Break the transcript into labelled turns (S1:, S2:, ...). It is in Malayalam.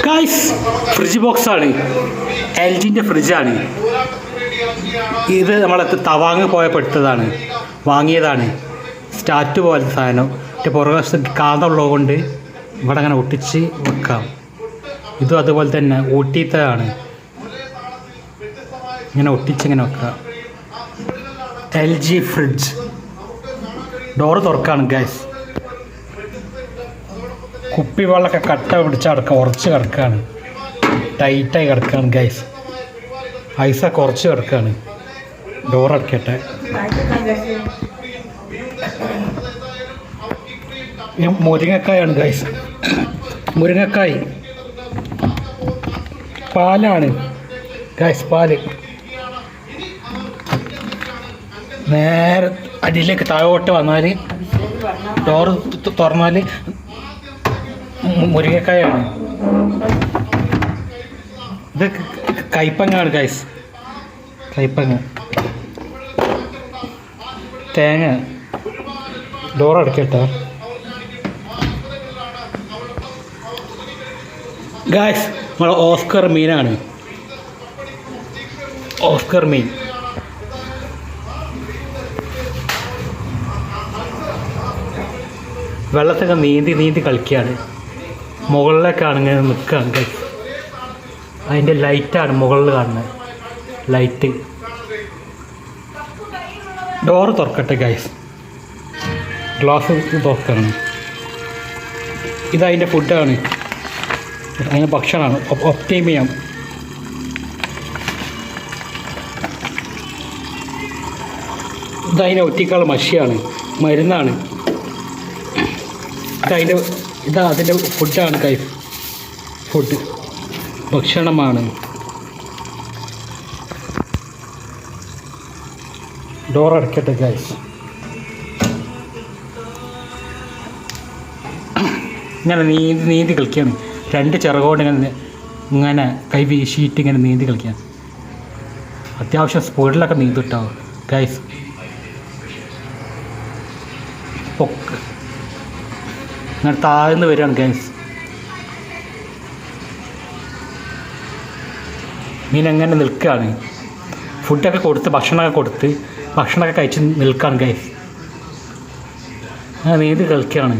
S1: ഗൈസ്, ഫ്രിഡ്ജ് ബോക്സാണ്, എൽ ജിൻ്റെ ഫ്രിഡ്ജാണ് ഇത്. നമ്മൾ തവാങ് പോയപ്പോൾ എടുത്തതാണ്, വാങ്ങിയതാണ്. സ്റ്റാറ്റ് പോലത്തെ സാധനം. മറ്റേ പുറകുവശത്ത് കാന്തമുള്ളത് കൊണ്ട് ഇവിടെ അങ്ങനെ ഒട്ടിച്ച് വെക്കാം. ഇതും അതുപോലെ തന്നെ ഊട്ടിത്തതാണ്, ഇങ്ങനെ ഒട്ടിച്ചിങ്ങനെ വെക്കാം. L G fridge. ഡോറ് തുറക്കാണ് ഗൈസ്. കുപ്പി വെള്ളമൊക്കെ കട്ട പിടിച്ച് കിടക്കുക, ഉറച്ച് കിടക്കുകയാണ്, ടൈറ്റായി കിടക്കുകയാണ് ഗൈസ്. ഐസൊക്കെ ഉറച്ച് കിടക്കുകയാണ്. ഡോറടക്കട്ടെ. മുരിങ്ങക്കായാണ് ഗൈസ്, മുരിങ്ങക്കായ്. പാലാണ് ഗൈസ്, പാല്. നേരെ അടിയിലേക്ക് താഴോട്ട് വന്നാൽ ഡോറ് തുറന്നാൽ മുരിങ്ങക്കായാണ്. ഇത് കൈപ്പങ്ങാണ് ഗൈസ്, കൈപ്പങ്ങ. തേങ്ങ. ഡോറടക്കട്ടെ ഗൈസ്. നമ്മൾ ഓസ്കർ മീനാണ്, ഓസ്കർ മീൻ. വെള്ളത്തൊക്കെ നീന്തി നീന്തി കളിക്കുകയാണ്. മുകളിലേക്കാണ് ഇങ്ങനെ നിൽക്കുകയാണ് ഗൈസ്. അതിൻ്റെ ലൈറ്റാണ് മുകളിൽ കാണുന്നത്, ലൈറ്റ്. ഡോറ് തുറക്കട്ടെ ഗൈസ്, ഗ്ലാസ് തുറക്കണം. ഇതതിൻ്റെ ഫുഡാണ്, അതിൻ്റെ ഭക്ഷണമാണ്. ഒപ്റ്റീമിയം. ഇതതിനെ ഒറ്റിക്കാനുള്ള മഷിയാണ്, മരുന്നാണ്. അതിൻ്റെ ഫുഡാണ് ഗൈസ്, ഫുഡ് ഭക്ഷണമാണ്. ഡോർ അടയ്ക്കട്ടെ ഗൈസ്. ഇങ്ങനെ നീന്തി നീന്തി കളിക്കുകയാണ്. രണ്ട് ചിറകോട് ഇങ്ങനെ കൈ വീശിയിട്ട് ഇങ്ങനെ നീന്തി കളിക്കാൻ. അത്യാവശ്യം സ്പീഡിലൊക്കെ നീന്തിട്ടോ ഗൈസ്. പൊക്ക് ഇങ്ങനെ താഴ്ന്ന് വരികയാണ് ഗൈസ്. മീൻ എങ്ങനെ നിൽക്കുകയാണ്. ഫുഡൊക്കെ കൊടുത്ത് ഭക്ഷണമൊക്കെ കഴിച്ച് നിൽക്കുകയാണ് ഗൈസ്. നീന്തി കളിക്കുകയാണ്.